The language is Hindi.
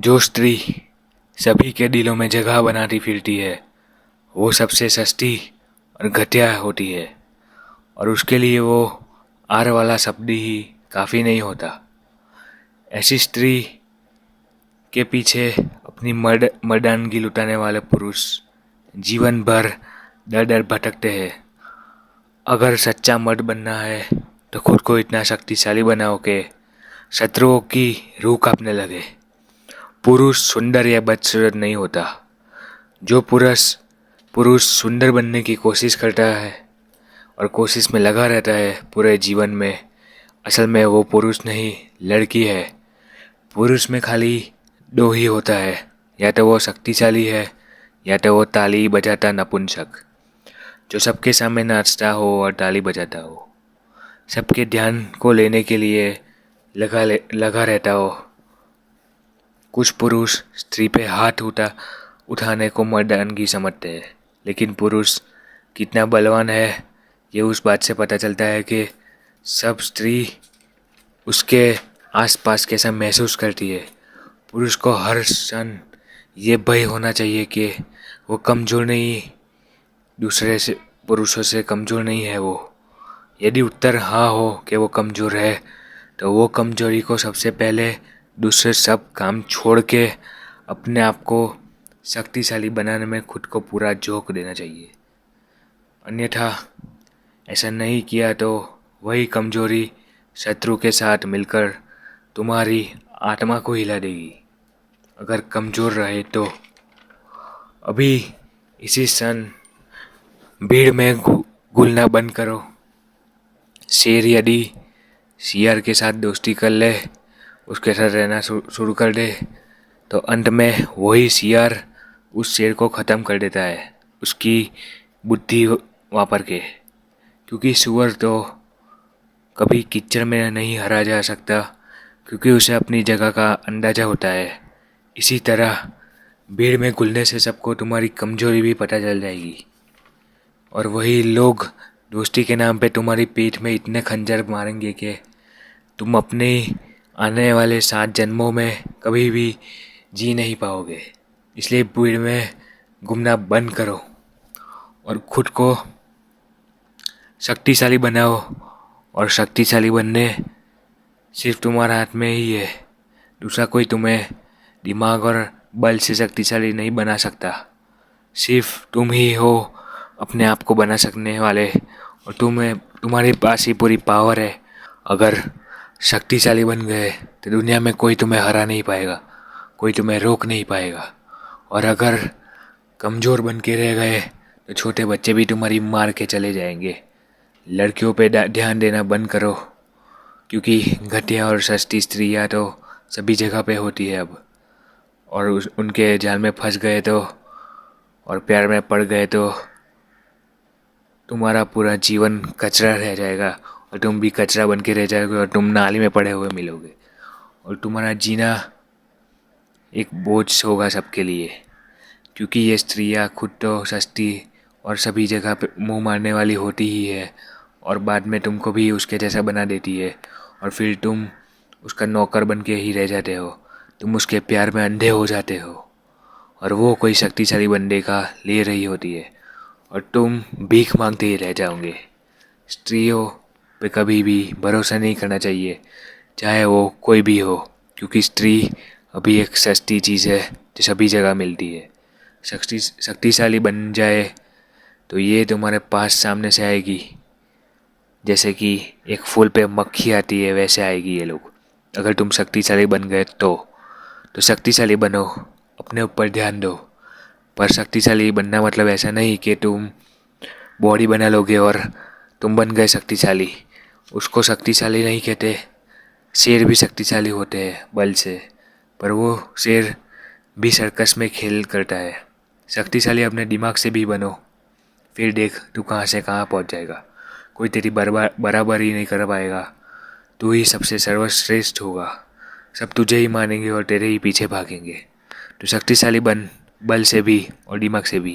जो स्त्री सभी के दिलों में जगह बनाती फिरती है वो सबसे सस्ती और घटिया होती है। और उसके लिए वो आर वाला शब्द ही काफ़ी नहीं होता। ऐसी स्त्री के पीछे अपनी मर्दानगी लुटाने वाले पुरुष जीवन भर दर दर भटकते हैं। अगर सच्चा मर्द बनना है तो खुद को इतना शक्तिशाली बनाओ कि शत्रुओं की रूह कांपने लगे। पुरुष सुंदर या बदसूरत नहीं होता। जो पुरुष सुंदर बनने की कोशिश करता है और कोशिश में लगा रहता है पूरे जीवन में, असल में वो पुरुष नहीं लड़की है। पुरुष में खाली दो ही होता है, या तो वो शक्तिशाली है या तो वो ताली बजाता नपुंसक, जो सबके सामने नाचता हो और ताली बजाता हो, सबके ध्यान को लेने के लिए लगा रहता हो। कुछ पुरुष स्त्री पे हाथ उठाने को मर्दानगी समझते हैं, लेकिन पुरुष कितना बलवान है ये उस बात से पता चलता है कि सब स्त्री उसके आसपास कैसा महसूस करती है। पुरुष को हर क्षण ये भय होना चाहिए कि वो कमज़ोर नहीं, दूसरे से पुरुषों से कमज़ोर नहीं है वो। यदि उत्तर हाँ हो कि वो कमज़ोर है तो वो कमज़ोरी को सबसे पहले दूसरे सब काम छोड़ के अपने आप को शक्तिशाली बनाने में खुद को पूरा झोंक देना चाहिए। अन्यथा ऐसा नहीं किया तो वही कमज़ोरी शत्रु के साथ मिलकर तुम्हारी आत्मा को हिला देगी। अगर कमज़ोर रहे तो अभी इसी क्षण भीड़ में घुलना बंद करो। शेर यदि शियार के साथ दोस्ती कर ले, उसके साथ रहना शुरू कर दे, तो अंत में वही शियार उस शेर को ख़त्म कर देता है उसकी बुद्धि वापर के। क्योंकि सुअर तो कभी कीचड़ में नहीं हरा जा सकता, क्योंकि उसे अपनी जगह का अंदाज़ा होता है। इसी तरह भीड़ में घुलने से सबको तुम्हारी कमज़ोरी भी पता चल जाएगी, और वही लोग दोस्ती के नाम पे तुम्हारी पीठ में इतने खंजर मारेंगे कि तुम अपने आने वाले 7 जन्मों में कभी भी जी नहीं पाओगे। इसलिए भीड़ में घूमना बंद करो और खुद को शक्तिशाली बनाओ। और शक्तिशाली बनने सिर्फ तुम्हारे हाथ में ही है। दूसरा कोई तुम्हें दिमाग और बल से शक्तिशाली नहीं बना सकता। सिर्फ तुम ही हो अपने आप को बना सकने वाले, और तुम्हारे पास ही पूरी पावर है। अगर शक्तिशाली बन गए तो दुनिया में कोई तुम्हें हरा नहीं पाएगा, कोई तुम्हें रोक नहीं पाएगा। और अगर कमज़ोर बन के रह गए तो छोटे बच्चे भी तुम्हारी मार के चले जाएंगे। लड़कियों पे ध्यान देना बंद करो, क्योंकि घटिया और सस्ती स्त्रियाँ तो सभी जगह पे होती है अब। और उनके जाल में फंस गए तो और प्यार में पड़ गए तो तुम्हारा पूरा जीवन कचरा रह जाएगा, और तुम भी कचरा बन के रह जाओगे और तुम नाली में पड़े हुए मिलोगे। और तुम्हारा जीना एक बोझ होगा सबके लिए, क्योंकि ये स्त्रियाँ खुद तो सस्ती और सभी जगह पे मुँह मारने वाली होती ही है, और बाद में तुमको भी उसके जैसा बना देती है, और फिर तुम उसका नौकर बन के ही रह जाते हो। तुम उसके प्यार में अंधे हो जाते हो, और वो कोई शक्तिशाली बनने का ले रही होती है, और तुम भीख मांगते ही रह जाओगे। स्त्रियों पे कभी भी भरोसा नहीं करना चाहिए, चाहे वो कोई भी हो, क्योंकि स्त्री अभी एक सस्ती चीज़ है जो सभी जगह मिलती है। शक्तिशाली बन जाए तो ये तुम्हारे पास सामने से आएगी, जैसे कि एक फूल पे मक्खी आती है वैसे आएगी ये लोग। अगर तुम शक्तिशाली बन गए तो शक्तिशाली बनो, अपने ऊपर ध्यान दो। पर शक्तिशाली बनना मतलब ऐसा नहीं कि तुम बॉडी बना लोगे और तुम बन गए शक्तिशाली। उसको शक्तिशाली नहीं कहते। शेर भी शक्तिशाली होते हैं बल से, पर वो शेर भी सर्कस में खेल करता है। शक्तिशाली अपने दिमाग से भी बनो, फिर देख तू कहाँ से कहाँ पहुँच जाएगा। कोई तेरी बराबरी नहीं कर पाएगा। तू ही सबसे सर्वश्रेष्ठ होगा। सब तुझे ही मानेंगे और तेरे ही पीछे भागेंगे। तो शक्तिशाली बन, बल से भी और दिमाग से भी।